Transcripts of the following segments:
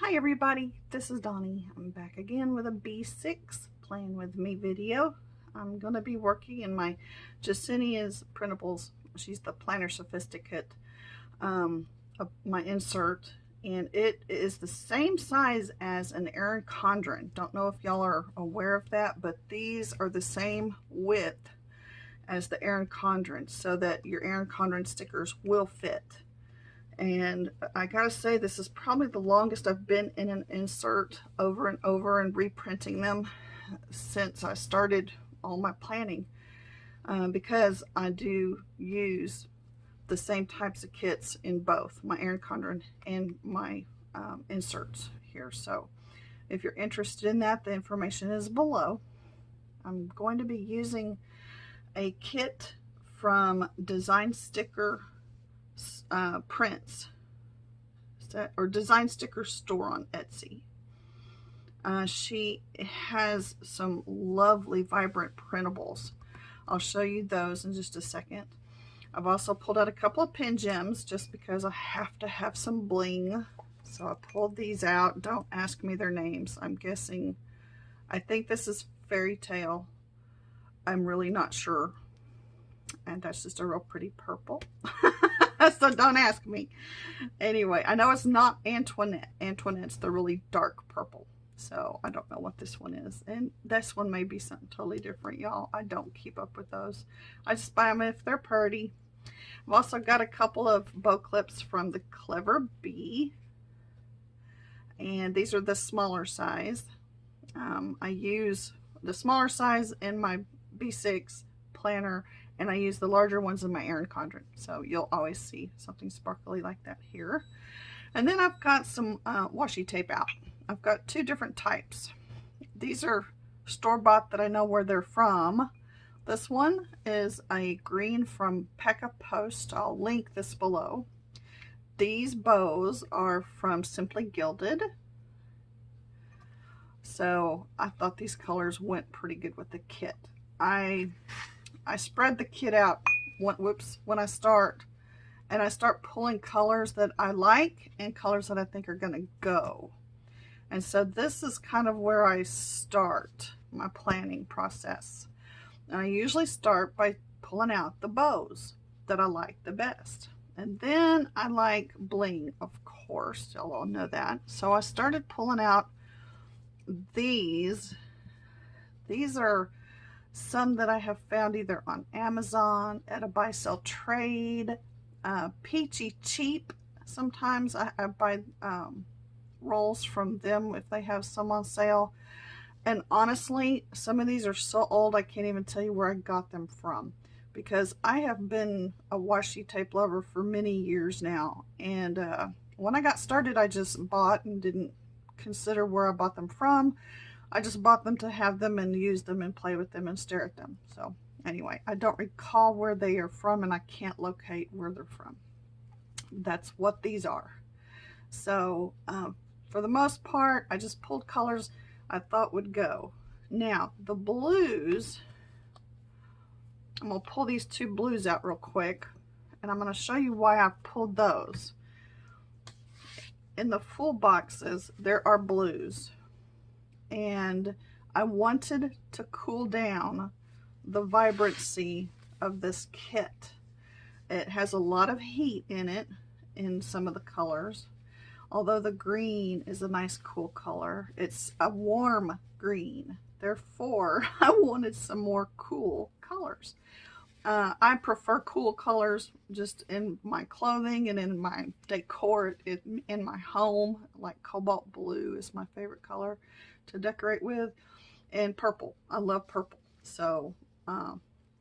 Hi everybody, this is Donnie. I'm back again with a B6 playing with me video. I'm going to be working in my Jesenia's Printables. She's the planner sophisticate, of my insert, and it is the same size as an Erin Condren. Don't know if y'all are aware of that, but these are the same width as the Erin Condren so that your Erin Condren stickers will fit. And I gotta say, this is probably the longest I've been in an insert over and over and reprinting them since I started all my planning, because I do use the same types of kits in both my Erin Condren and my inserts here. So if you're interested in that, the information is below. I'm going to be using a kit from Design Sticker Prints or Design Sticker Store on Etsy. She has some lovely vibrant printables. I'll show you those in just a second. I've also pulled out a couple of pin gems just because I have to have some bling. So I pulled these out. Don't ask me their names. I'm guessing. I think this is Fairy Tale. I'm really not sure. And that's just a real pretty purple. So don't ask me. Anyway, I know it's not Antoinette. Antoinette's the really dark purple. So I don't know what this one is. And this one may be something totally different, y'all. I don't keep up with those. I just buy them if they're pretty. I've also got a couple of bow clips from the Clever Bee. And these are the smaller size. I use the smaller size in my B6 planner, and I use the larger ones in my Erin Condren. So you'll always see something sparkly like that here. And then I've got some washi tape out. I've got two different types. These are store-bought that I know where they're from. This one is a green from Paca Post. I'll link this below. These bows are from Simply Gilded. So I thought these colors went pretty good with the kit. I spread the kit out when I start, and I start pulling colors that I like and colors that I think are going to go. And so this is kind of where I start my planning process. And I usually start by pulling out the bows that I like the best. And then I like bling, of course, y'all all know that. So I started pulling out these. These are some that I have found either on Amazon, at a buy sell trade, Peachy Cheap. Sometimes I buy rolls from them if they have some on sale. And honestly, some of these are so old I can't even tell you where I got them from, because I have been a washi tape lover for many years now. And when I got started, I just bought and didn't consider where I bought them from. I just bought them to have them and use them and play with them and stare at them. So anyway, I don't recall where they are from, and I can't locate where they're from. That's what these are. So for the most part, I just pulled colors I thought would go. Now, the blues, I'm going to pull these two blues out real quick, and I'm going to show you why I pulled those. In the full boxes, there are blues, and I wanted to cool down the vibrancy of this kit. It has a lot of heat in it in some of the colors. Although the green is a nice cool color, it's a warm green. Therefore, I wanted some more cool colors. I prefer cool colors just in my clothing and in my decor in my home. Like cobalt blue is my favorite color to decorate with, and purple. I love purple. So,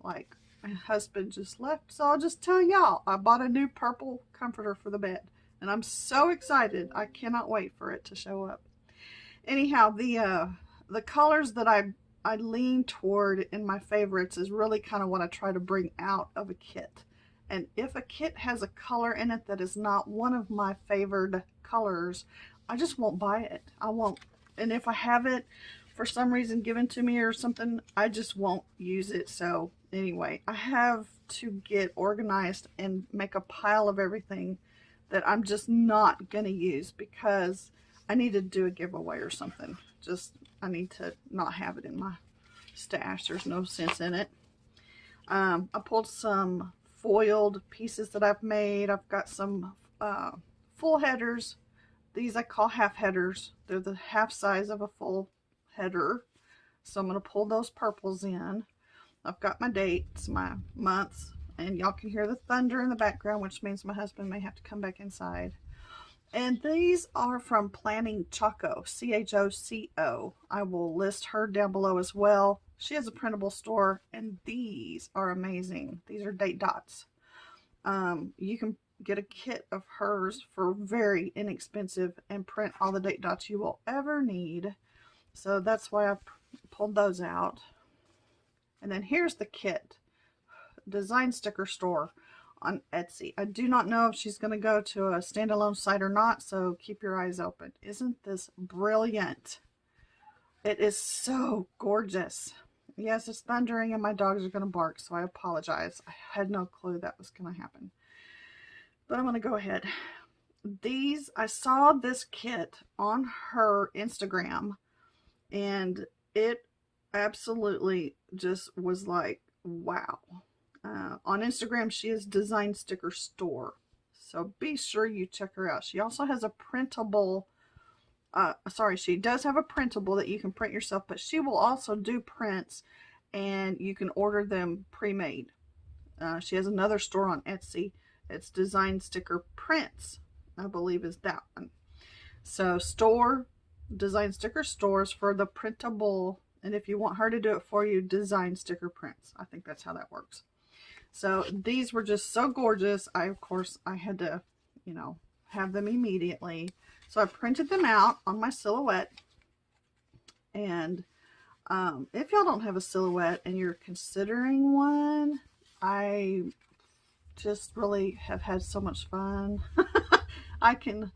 like my husband just left, so I'll just tell y'all I bought a new purple comforter for the bed. And I'm so excited. I cannot wait for it to show up. Anyhow, the colors that I lean toward in my favorites is really kind of what I try to bring out of a kit. And if a kit has a color in it that is not one of my favored colors, I just won't buy it. I won't. And if I have it for some reason given to me or something, I just won't use it. So anyway, I have to get organized and make a pile of everything that I'm just not going to use, because I need to do a giveaway or something. Just, I need to not have it in my stash. There's no sense in it. I pulled some foiled pieces that I've made. I've got some full headers. These I call half headers. They're the half size of a full header. So I'm going to pull those purples in. I've got my dates, my months, and y'all can hear the thunder in the background, which means my husband may have to come back inside. And these are from Planning Choco, C-H-O-C-O. I will list her down below as well. She has a printable store, and these are amazing. These are date dots. You can get a kit of hers for very inexpensive and print all the date dots you will ever need. So that's why I pulled those out. And then here's the kit. Design Sticker Store on Etsy. I do not know if she's going to go to a standalone site or not, so keep your eyes open. Isn't this brilliant? It is so gorgeous. Yes, it's thundering and my dogs are going to bark, so I apologize. I had no clue that was going to happen. But I'm going to go ahead. I saw this kit on her Instagram, and it absolutely just was like, wow. On Instagram, she is Design Sticker Store. So be sure you check her out. She also has a printable, she does have a printable that you can print yourself, but she will also do prints and you can order them pre-made. She has another store on Etsy. It's Design Sticker Prints, I believe is that one. So Design Sticker Stores for the printable, and if you want her to do it for you, Design Sticker Prints. I think that's how that works. So these were just so gorgeous. Of course, I had to, have them immediately. So I printed them out on my silhouette. And if y'all don't have a silhouette and you're considering one, I just really have had so much fun. I can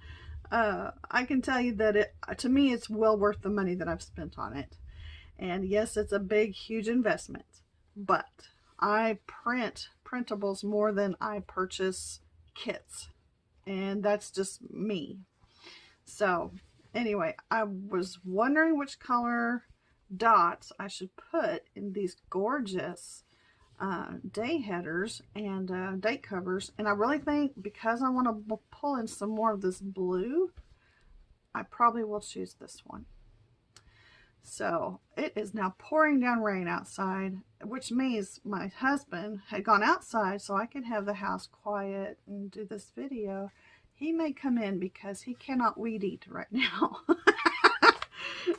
tell you that to me, it's well worth the money that I've spent on it. And yes, it's a big, huge investment, but I print printables more than I purchase kits, and that's just me. So anyway, I was wondering which color dots I should put in these gorgeous day headers and date covers, and I really think because I want to pull in some more of this blue, I probably will choose this one. So it is now pouring down rain outside, which means my husband had gone outside so I could have the house quiet and do this video. He may come in because he cannot weed eat right now.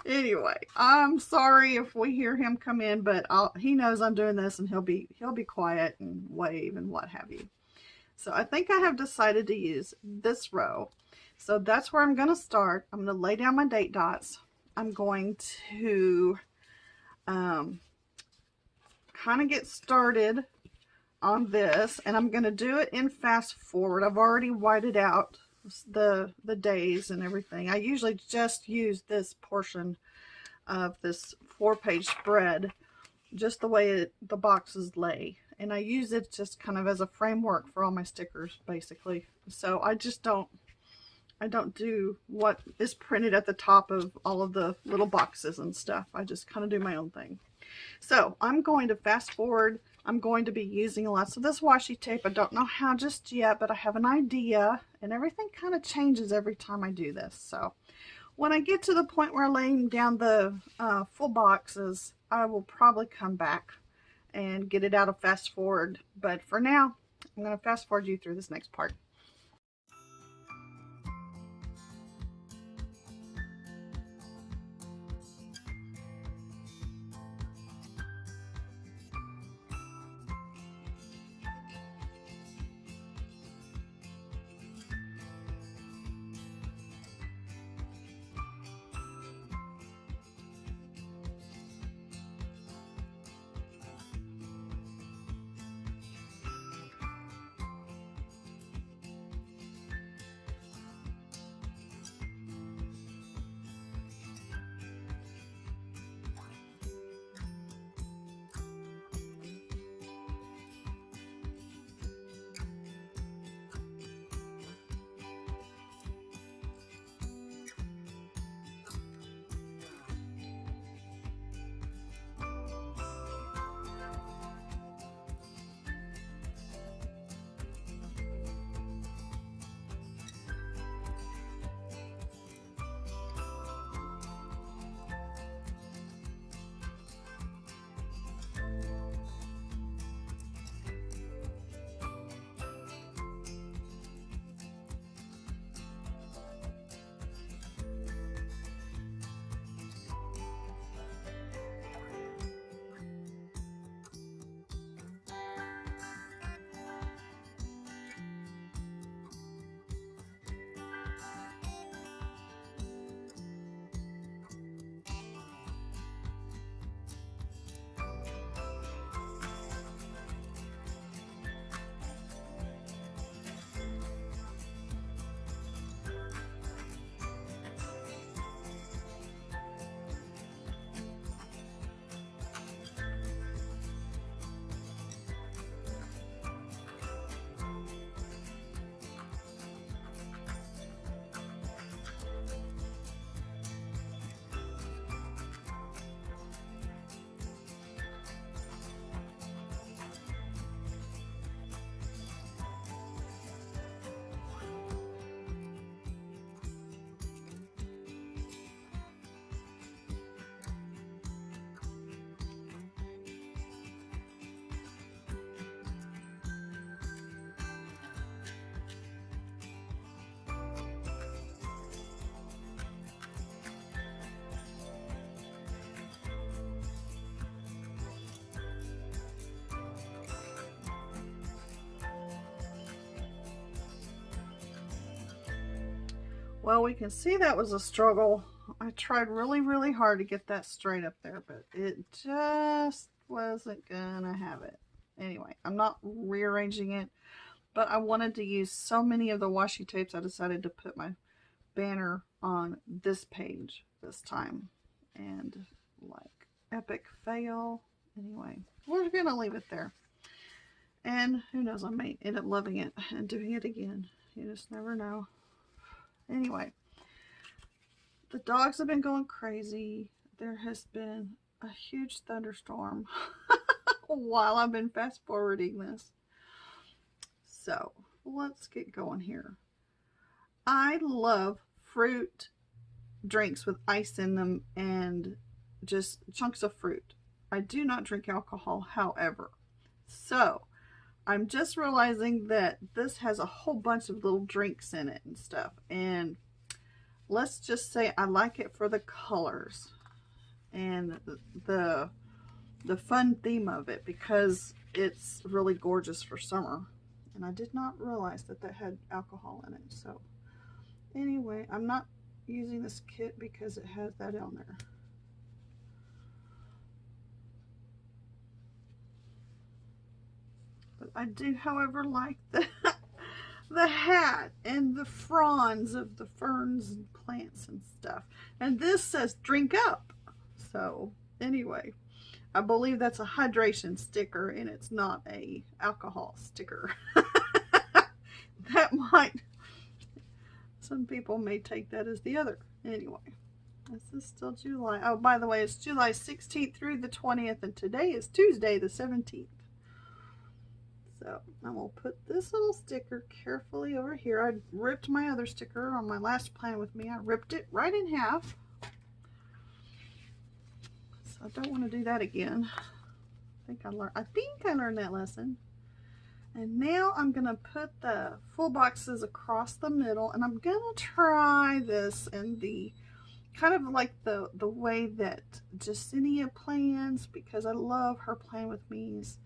Anyway, I'm sorry if we hear him come in, but he knows I'm doing this and he'll be quiet and wave and what have you. So I think I have decided to use this row. So that's where I'm going to start. I'm going to lay down my date dots. I'm going to kind of get started on this, and I'm going to do it in fast forward. I've already whited out the days and everything. I usually just use this portion of this 4-page spread just the way the boxes lay, and I use it just kind of as a framework for all my stickers basically. So I don't do what is printed at the top of all of the little boxes and stuff. I just kind of do my own thing. So I'm going to fast forward. I'm going to be using lots of this washi tape. I don't know how just yet, but I have an idea, and everything kind of changes every time I do this. So when I get to the point where I'm laying down the full boxes, I will probably come back and get it out of fast forward. But for now, I'm going to fast forward you through this next part. Well, we can see that was a struggle. I tried really, really hard to get that straight up there, but it just wasn't gonna have it. Anyway, I'm not rearranging it, but I wanted to use so many of the washi tapes, I decided to put my banner on this page this time. And like, epic fail. Anyway, we're gonna leave it there. And who knows, I may end up loving it and doing it again. You just never know. Anyway, the dogs have been going crazy. There has been a huge thunderstorm while I've been fast forwarding this. So let's get going here. I love fruit drinks with ice in them and just chunks of fruit. I do not drink alcohol, however. So I'm just realizing that this has a whole bunch of little drinks in it and stuff. And let's just say I like it for the colors and the fun theme of it, because it's really gorgeous for summer. And I did not realize that that had alcohol in it. So anyway, I'm not using this kit because it has that on there. But I do, however, like the hat and the fronds of the ferns and plants and stuff. And this says drink up. So anyway, I believe that's a hydration sticker and it's not a alcohol sticker. That might, some people may take that as the other. Anyway, this is still July. Oh, by the way, it's July 16th through the 20th, and today is Tuesday the 17th. So I'm going to put this little sticker carefully over here. I ripped my other sticker on my last plan with me. I ripped it right in half. So I don't want to do that again. I think I learned that lesson. And now I'm going to put the full boxes across the middle, and I'm going to try this in the kind of like the way that Jesenia plans, because I love her plan with me's.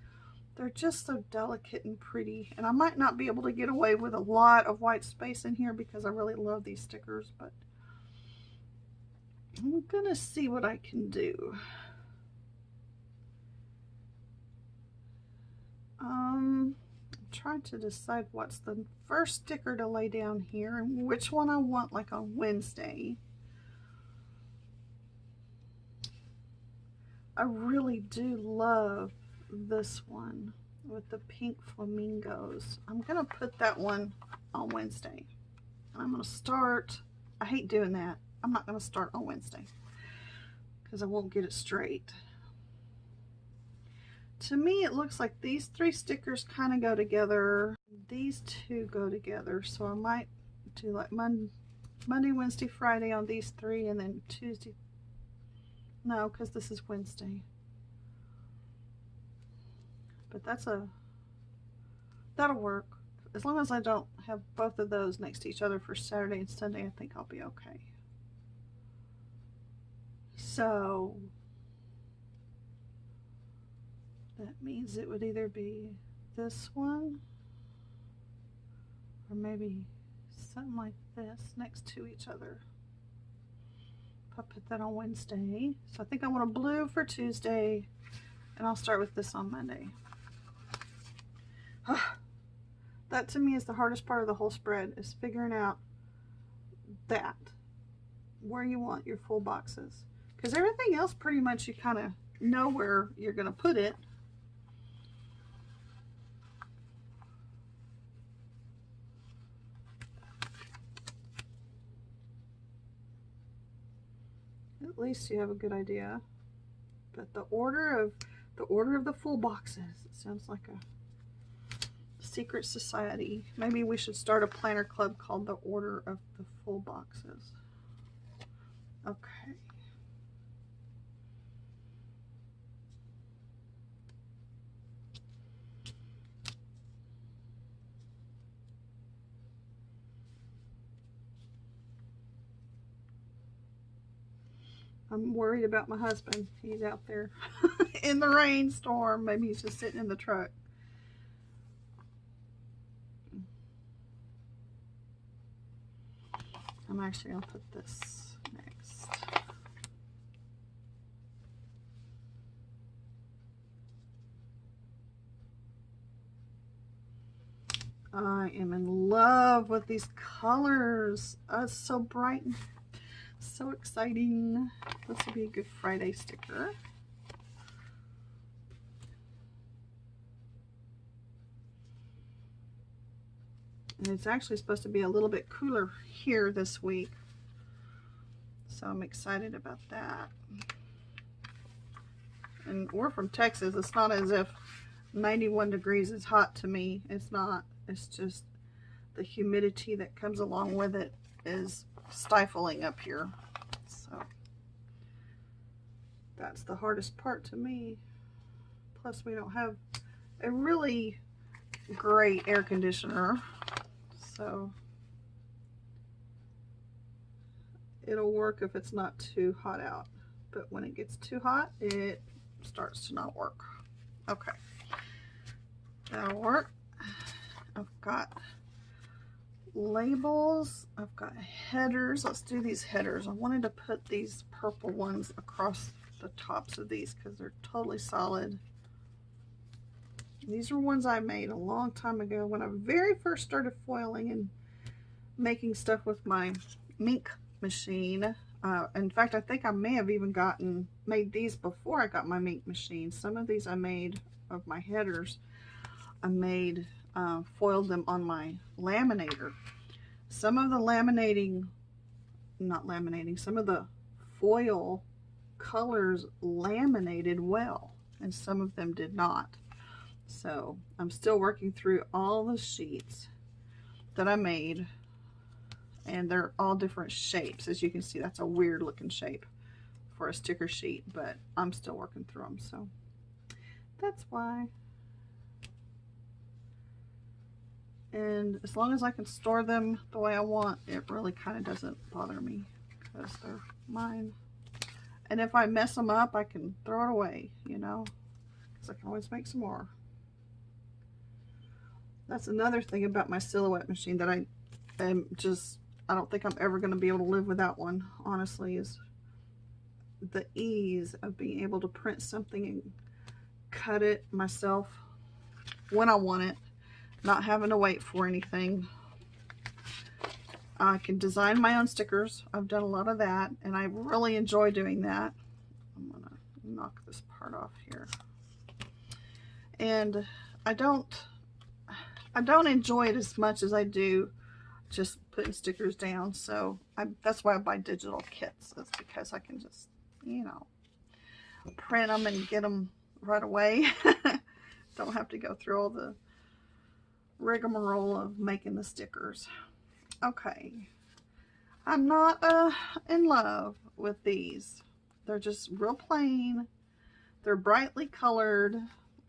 They're just so delicate and pretty, and I might not be able to get away with a lot of white space in here because I really love these stickers, but I'm going to see what I can do. I'm trying to decide what's the first sticker to lay down here and which one I want, like on Wednesday. I really do love this one with the pink flamingos. I'm gonna put that one on Wednesday. I'm gonna start, I hate doing that. I'm not gonna start on Wednesday because I won't get it straight. To me, it looks like these three stickers kind of go together. These two go together. So I might do like Monday, Wednesday, Friday on these three, and then Tuesday. No, because this is Wednesday. But that'll work. As long as I don't have both of those next to each other for Saturday and Sunday, I think I'll be okay. So that means it would either be this one or maybe something like this next to each other. If I put that on Wednesday. So I think I want a blue for Tuesday, and I'll start with this on Monday. That to me is the hardest part of the whole spread, is figuring out that, where you want your full boxes. Because everything else pretty much you kind of know where you're going to put it. At least you have a good idea. But the order of the full boxes, it sounds like a secret society. Maybe we should start a planner club called the Order of the Full Boxes. Okay. I'm worried about my husband. He's out there in the rainstorm. Maybe he's just sitting in the truck. I'm actually going to put this next. I am in love with these colors. Oh, it's so bright and so exciting. This will be a Good Friday sticker. And it's actually supposed to be a little bit cooler here this week. So I'm excited about that. And we're from Texas. It's not as if 91 degrees is hot to me. It's not. It's just the humidity that comes along with it is stifling up here. So that's the hardest part to me. Plus we don't have a really great air conditioner. So it'll work if it's not too hot out. But when it gets too hot, it starts to not work. Okay. That'll work. I've got labels. I've got headers. Let's do these headers. I wanted to put these purple ones across the tops of these because they're totally solid. These are ones I made a long time ago when I very first started foiling and making stuff with my ink machine. In fact, I think I may have even made these before I got my ink machine. Some of these I made of my headers. I made, foiled them on my laminator. Some of the some of the foil colors laminated well, and some of them did not. So I'm still working through all the sheets that I made, and they're all different shapes. As you can see, that's a weird looking shape for a sticker sheet, but I'm still working through them, so that's why. And as long as I can store them the way I want, it really kind of doesn't bother me because they're mine. And if I mess them up, I can throw it away, you know, because I can always make some more. That's another thing about my silhouette machine that I don't think I'm ever going to be able to live without one, honestly, is the ease of being able to print something and cut it myself when I want it. Not having to wait for anything. I can design my own stickers. I've done a lot of that, and I really enjoy doing that. I'm gonna knock this part off here. And I don't enjoy it as much as I do just putting stickers down. So that's why I buy digital kits. That's because I can just, you know, print them and get them right away. Don't have to go through all the rigmarole of making the stickers. Okay, I'm not in love with these. They're just real plain. They're brightly colored,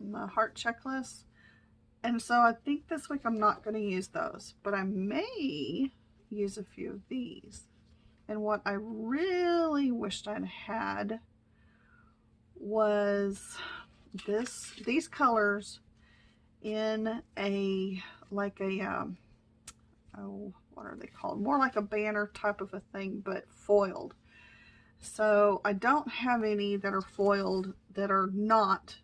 the heart checklist, and so I think this week I'm not going to use those, but I may use a few of these. And what I really wished I'd had was these colors in a, like a, oh, what are they called? More like a banner type of a thing, but foiled. So I don't have any that are foiled that are not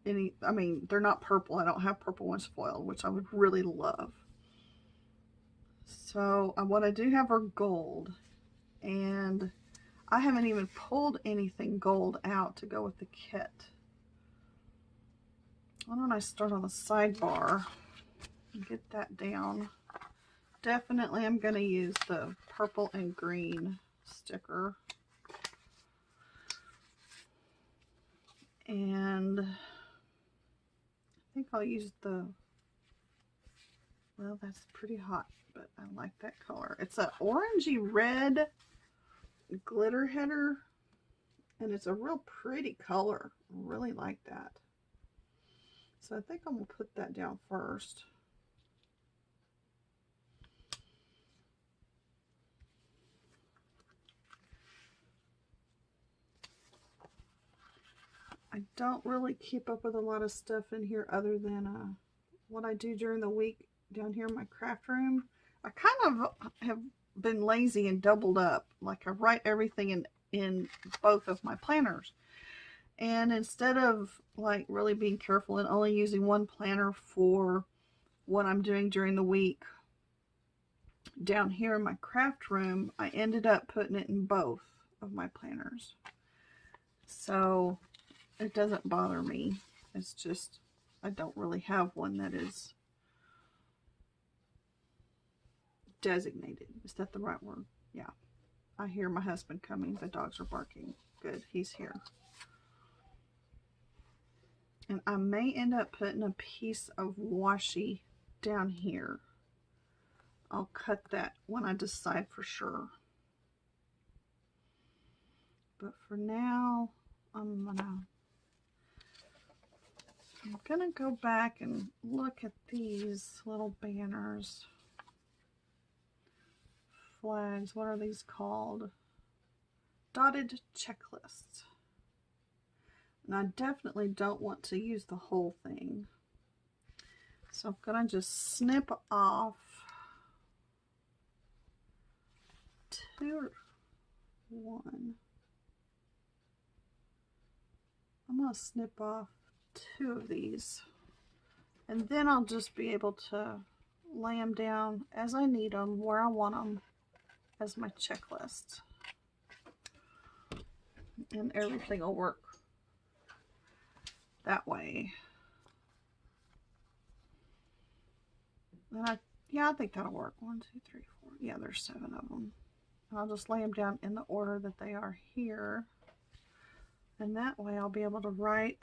any, I mean, they're not purple. I don't have purple ones foiled, which I would really love. So what I do have are gold, and I haven't even pulled anything gold out to go with the kit. Why don't I start on the sidebar and get that down? Definitely I'm going to use the purple and green sticker. And I think I'll use the, well, that's pretty hot, but I like that color. It's an orangey red glitter header, and it's a real pretty color. I really like that. So I think I'm going to put that down first. I don't really keep up with a lot of stuff in here other than what I do during the week down here in my craft room. I kind of have been lazy and doubled up. Like I write everything in both of my planners. And instead of like really being careful and only using one planner for what I'm doing during the week down here in my craft room, I ended up putting it in both of my planners. So it doesn't bother me. It's just I don't really have one that is designated. Is that the right word? Yeah. I hear my husband coming. The dogs are barking. Good. He's here. And I may end up putting a piece of washi down here. I'll cut that when I decide for sure. But for now, I'm gonna go back and look at these little banners. Flags, what are these called? Dotted checklists. And I definitely don't want to use the whole thing. So I'm gonna just snip off one. I'm gonna snip off 2 of these. And then I'll just be able to lay them down as I need them, where I want them, as my checklist. And everything will work that way. And I think that'll work. 1, 2, 3, 4. Yeah, there's 7 of them. And I'll just lay them down in the order that they are here. And that way I'll be able to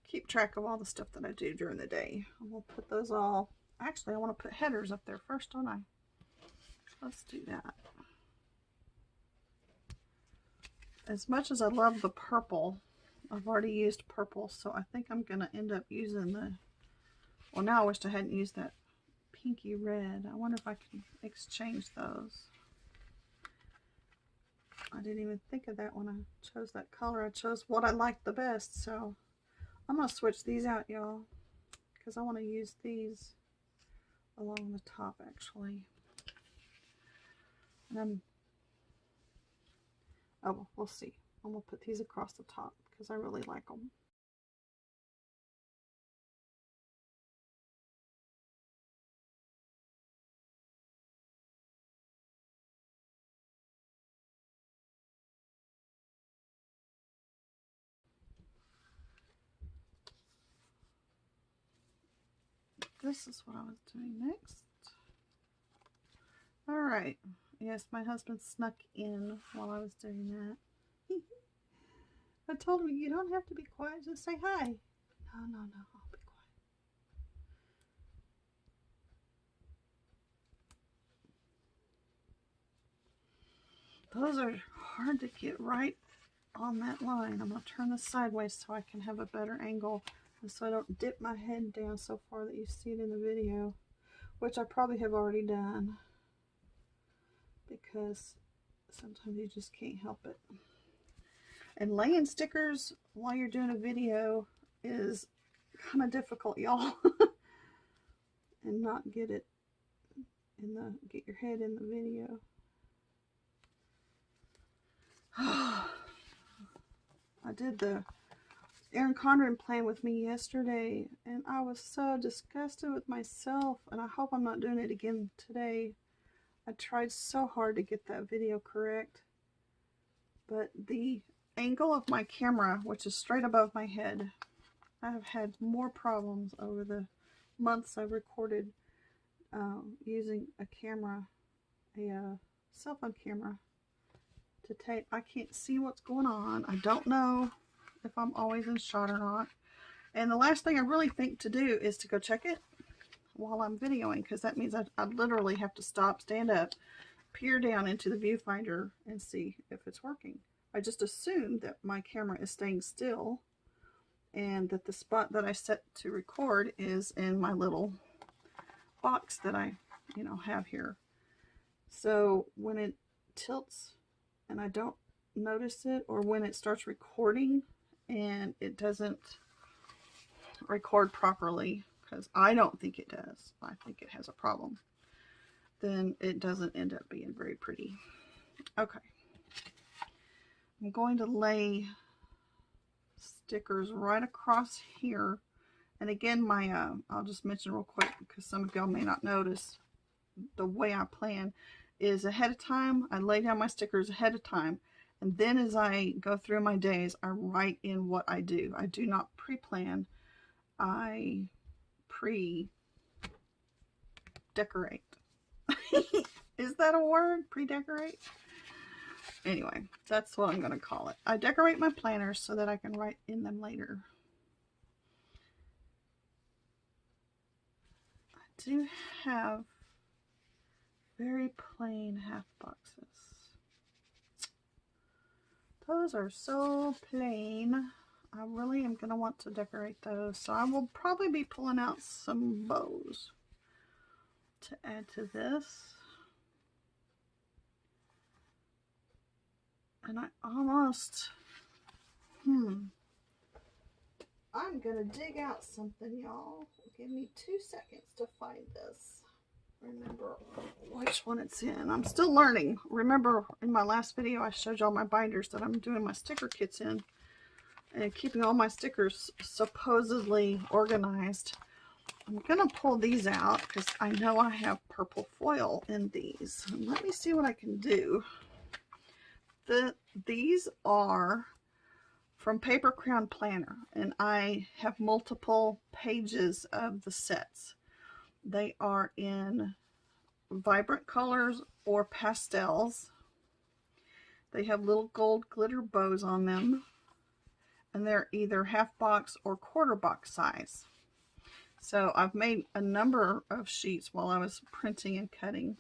keep track of all the stuff that I do during the day. And we'll put those all, actually I want to put headers up there first, don't I? Let's do that. As much as I love the purple, I've already used purple, so I think I'm going to end up using the, well, now I wish I hadn't used that pinky red. I wonder if I can exchange those. I didn't even think of that when I chose that color. I chose what I liked the best, so I'm going to switch these out, y'all, because I want to use these along the top, actually. And oh, we'll see. I'm going to put these across the top because I really like them. This is what I was doing next. All right. Yes, my husband snuck in while I was doing that. I told him, you don't have to be quiet, just say hi. No, no, no, I'll be quiet. Those are hard to get right on that line. I'm going to turn this sideways so I can have a better angle and so I don't dip my head down so far that you see it in the video, which I probably have already done because sometimes you just can't help it. And laying stickers while you're doing a video is kind of difficult, y'all. And not get it in the, get your head in the video. I did the Erin Condren plan with me yesterday, and I was so disgusted with myself, and I hope I'm not doing it again today. I tried so hard to get that video correct, but the angle of my camera, which is straight above my head, I have had more problems over the months I've recorded using a camera, a cell phone camera to tape. I can't see what's going on. I don't know if I'm always in shot or not. And the last thing I really think to do is to go check it while I'm videoing, because that means I literally have to stop, stand up, peer down into the viewfinder and see if it's working. I just assume that my camera is staying still and that the spot that I set to record is in my little box that I, have here. So when it tilts and I don't notice it, or when it starts recording and it doesn't record properly, because I don't think it does. I think it has a problem. Then it doesn't end up being very pretty. Okay. I'm going to lay stickers right across here. And again, I'll just mention real quick because some of y'all may not notice, the way I plan is ahead of time. I lay down my stickers ahead of time. And then as I go through my days, I write in what I do. I do not pre-plan. I pre-decorate. Is that a word? Pre-decorate? Anyway, that's what I'm going to call it. I decorate my planners so that I can write in them later. I do have very plain half boxes. Those are so plain. I really am going to want to decorate those. So I will probably be pulling out some bows to add to this. And I almost, I'm going to dig out something, y'all. Give me 2 seconds to find this. Remember which one it's in. I'm still learning. Remember in my last video I showed y'all my binders that I'm doing my sticker kits in and keeping all my stickers supposedly organized. I'm gonna pull these out because I know I have purple foil in these. And let me see what I can do. These are from Paper Crown Planner, and I have multiple pages of the sets. They are in vibrant colors or pastels. They have little gold glitter bows on them, and they're either half box or quarter box size. So I've made a number of sheets while I was printing and cutting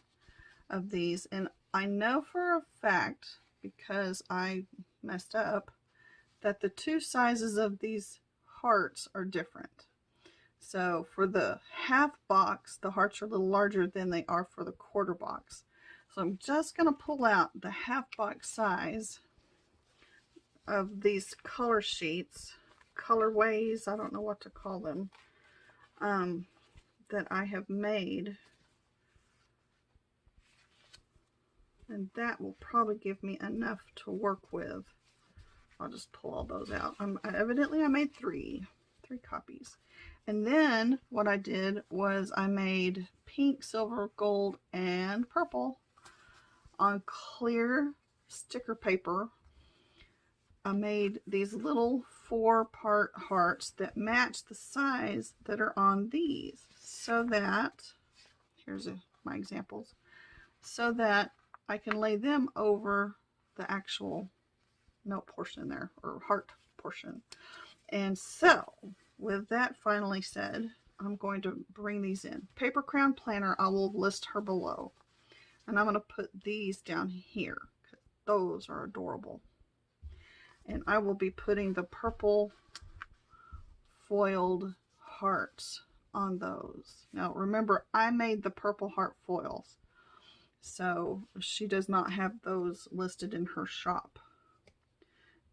of these, and I know for a fact, because I messed up, that the 2 sizes of these hearts are different. So for the half box, the hearts are a little larger than they are for the quarter box. So I'm just going to pull out the half box size of these color sheets, colorways, I don't know what to call them, that I have made. And that will probably give me enough to work with. I'll just pull all those out. Evidently I made three copies. And then what I did was I made pink, silver, gold, and purple on clear sticker paper. I made these little 4-part hearts that match the size that are on these, so that, here's my examples, so that I can lay them over the actual note portion there, or heart portion. And so, with that finally said, I'm going to bring these in. Paper Crown Planner, I will list her below. And I'm going to put these down here. Those are adorable. And I will be putting the purple foiled hearts on those. Now remember, I made the purple heart foils. So she does not have those listed in her shop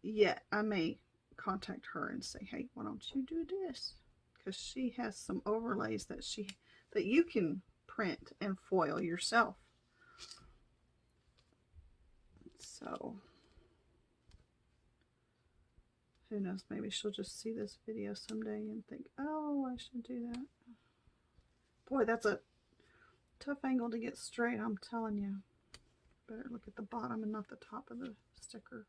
yet. I may contact her and say, hey, why don't you do this? Because she has some overlays that you can print and foil yourself. So who knows, maybe she'll just see this video someday and think, oh, I should do that. Boy, that's a tough angle to get straight, I'm telling you. Better look at the bottom and not the top of the sticker.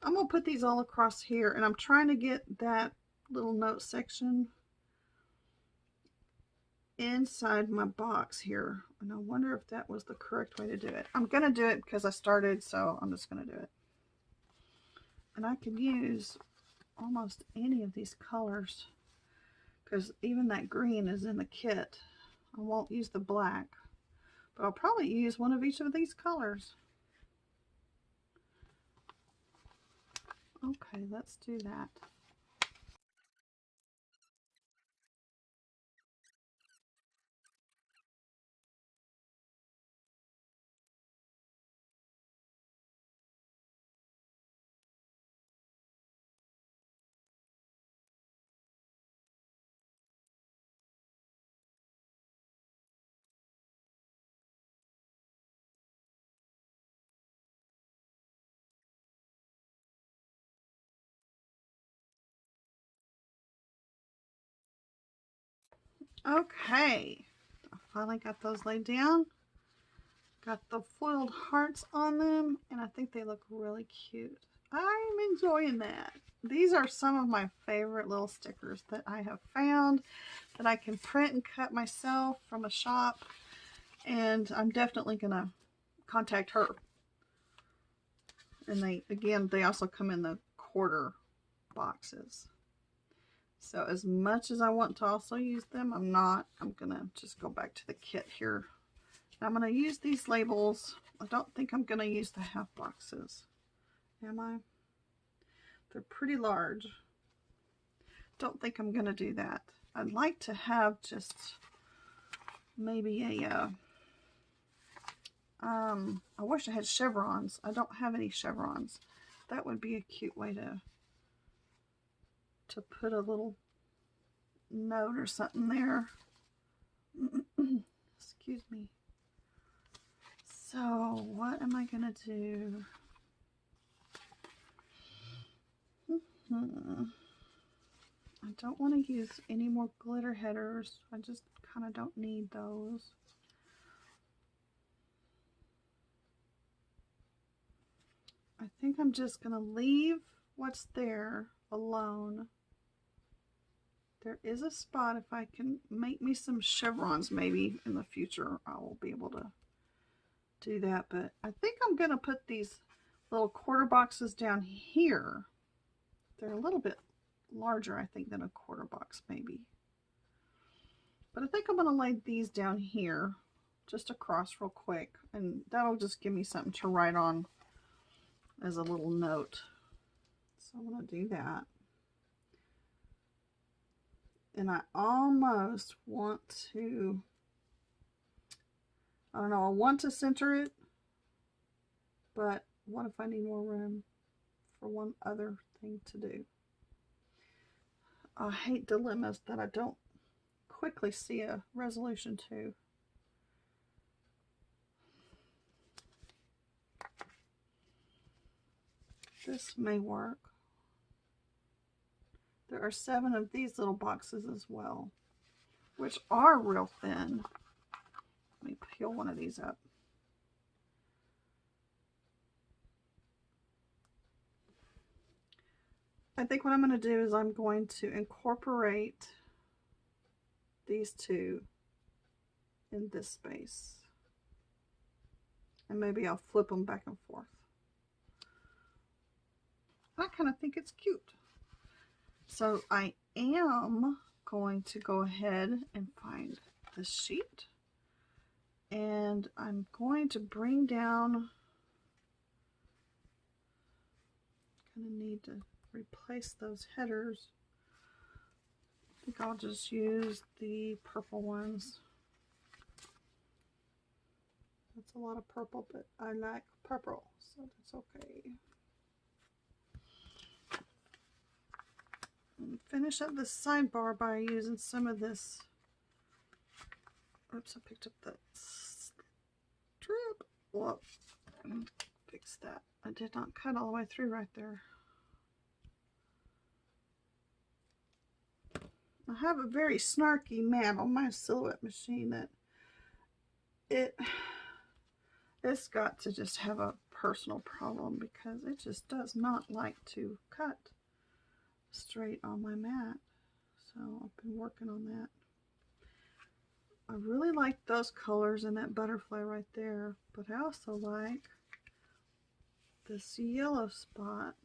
I'm going to put these all across here, and I'm trying to get that little note section inside my box here. And I wonder if that was the correct way to do it. I'm going to do it because I started, so I'm just going to do it. And I can use almost any of these colors because even that green is in the kit. I won't use the black, but I'll probably use one of each of these colors. Okay, let's do that. Okay, I finally got those laid down. Got the foiled hearts on them, and I think they look really cute. I'm enjoying that. These are some of my favorite little stickers that I have found that I can print and cut myself from a shop, and I'm definitely gonna contact her. And they also come in the quarter boxes. So as much as I want to also use them, I'm not. I'm gonna just go back to the kit here. I'm gonna use these labels. I don't think I'm gonna use the half boxes. Am I? They're pretty large. Don't think I'm gonna do that. I'd like to have just maybe a I wish I had chevrons. I don't have any chevrons. That would be a cute way to put a little note or something there. Excuse me. So what am I gonna do? I don't want to use any more glitter headers. I just kind of don't need those. I think I'm just going to leave what's there alone. There is a spot, if I can make me some chevrons maybe in the future, I will be able to do that. But I think I'm going to put these little quarter boxes down here. They're a little bit larger, I think, than a quarter box maybe. But I think I'm going to lay these down here just across real quick, and that'll just give me something to write on as a little note. So I'm going to do that. And I almost want to, I don't know, I want to center it, but what if I need more room for one other thing to do? I hate dilemmas that I don't quickly see a resolution to. This may work. There are 7 of these little boxes as well, which are real thin. Let me peel one of these up. I think what I'm going to do is I'm going to incorporate these two in this space. And maybe I'll flip them back and forth. I kind of think it's cute. So I am going to go ahead and find the sheet. And I'm going to bring down, kind of need to replace those headers. I think I'll just use the purple ones. That's a lot of purple, but I like purple, so that's okay. And finish up the sidebar by using some of this. Oops, I picked up that strip. Whoop. Fix that. I did not cut all the way through right there. I have a very snarky mat on my silhouette machine that it's got to just have a personal problem because it just does not like to cut straight on my mat. So I've been working on that. I really like those colors and that butterfly right there, but I also like this yellow spot.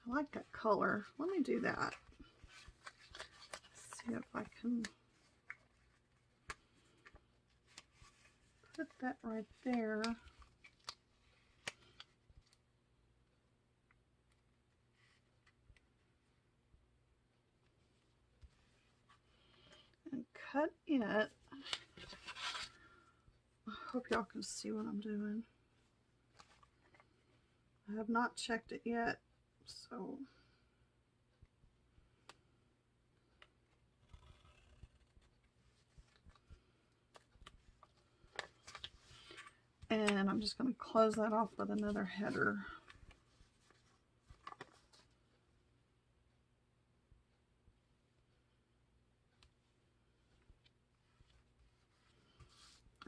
I like that color. Let me do that. See if I can put that right there. And cut it. I hope y'all can see what I'm doing. I have not checked it yet, so and I'm just going to close that off with another header.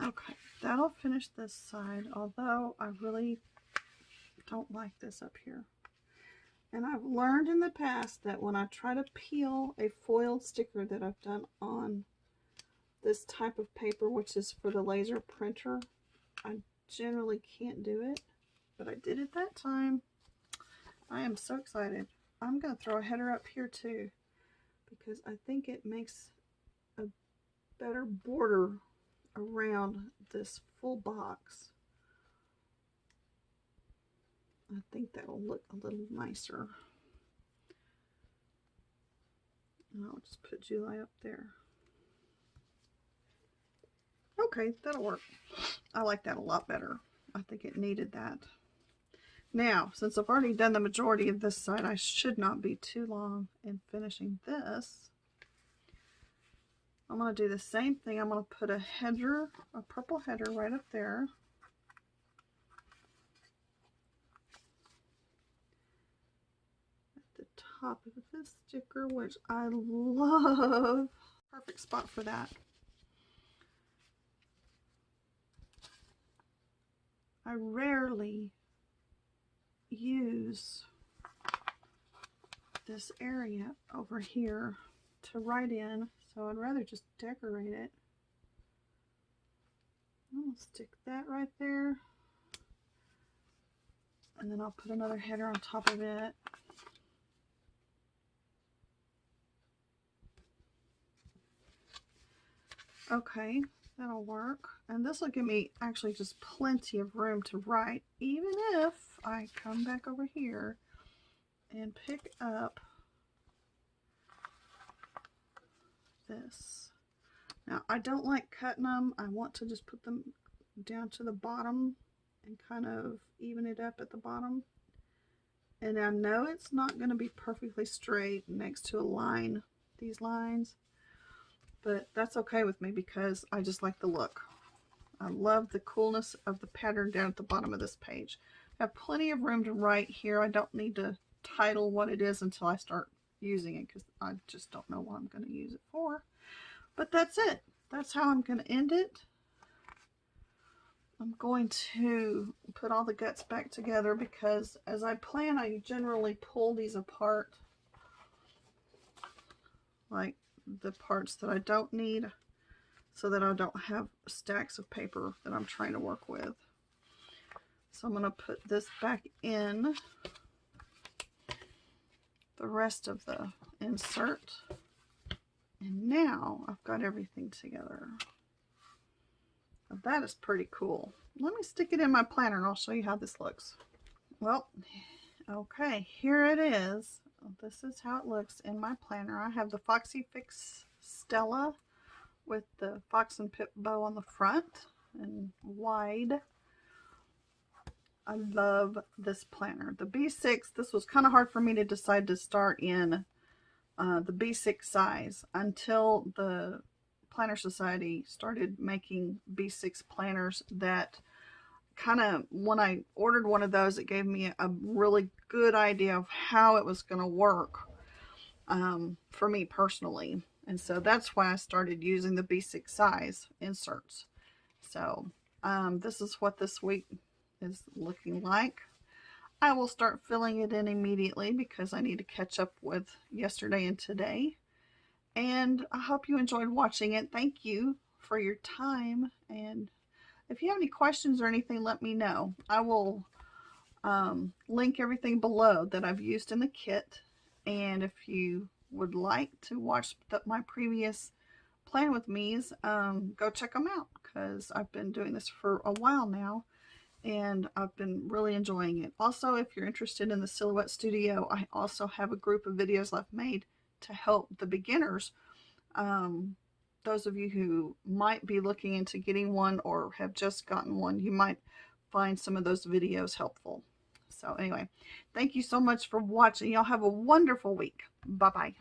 Okay, that'll finish this side, although I really don't like this up here. And I've learned in the past that when I try to peel a foiled sticker that I've done on this type of paper, which is for the laser printer, I generally can't do it, but I did it that time. I am so excited. I'm going to throw a header up here too, because I think it makes a better border around this full box. I think that'll look a little nicer. And I'll just put July up there. Okay, that'll work. I like that a lot better. I think it needed that. Now, since I've already done the majority of this side, I should not be too long in finishing this. I'm going to do the same thing. I'm going to put a header, a purple header right up there. At the top of this sticker, which I love. Perfect spot for that. I rarely use this area over here to write in, so I'd rather just decorate it. I'll stick that right there, and then I'll put another header on top of it. Okay, that'll work. And this will give me actually just plenty of room to write, even if I come back over here and pick up this. Now, I don't like cutting them. I want to just put them down to the bottom and kind of even it up at the bottom. And I know it's not going to be perfectly straight next to a line, these lines, but that's okay with me because I just like the look. I love the coolness of the pattern down at the bottom of this page. I have plenty of room to write here. I don't need to title what it is until I start using it because I just don't know what I'm going to use it for. But that's it. That's how I'm going to end it. I'm going to put all the guts back together because as I plan, I generally pull these apart, like the parts that I don't need, so that I don't have stacks of paper that I'm trying to work with. So I'm going to put this back in the rest of the insert. And now I've got everything together. Now that is pretty cool. Let me stick it in my planner and I'll show you how this looks. Well, okay, here it is. This is how it looks in my planner. I have the Foxy Fix Stella with the fox and pip bow on the front and wide. I love this planner. The B6, this was kind of hard for me to decide to start in the B6 size until the Planner Society started making B6 planners that kind of, when I ordered one of those, it gave me a really good idea of how it was going to work for me personally. And so that's why I started using the B6 size inserts. So this is what this week is looking like. I will start filling it in immediately because I need to catch up with yesterday and today. And I hope you enjoyed watching it. Thank you for your time. And if you have any questions or anything, let me know. I will link everything below that I've used in the kit. And if you would like to watch my previous plan with me's, go check them out because I've been doing this for a while now and I've been really enjoying it. Also, if you're interested in the Silhouette Studio, I also have a group of videos I've made to help the beginners. Those of you who might be looking into getting one or have just gotten one, you might find some of those videos helpful. So anyway, thank you so much for watching. Y'all have a wonderful week. Bye-bye.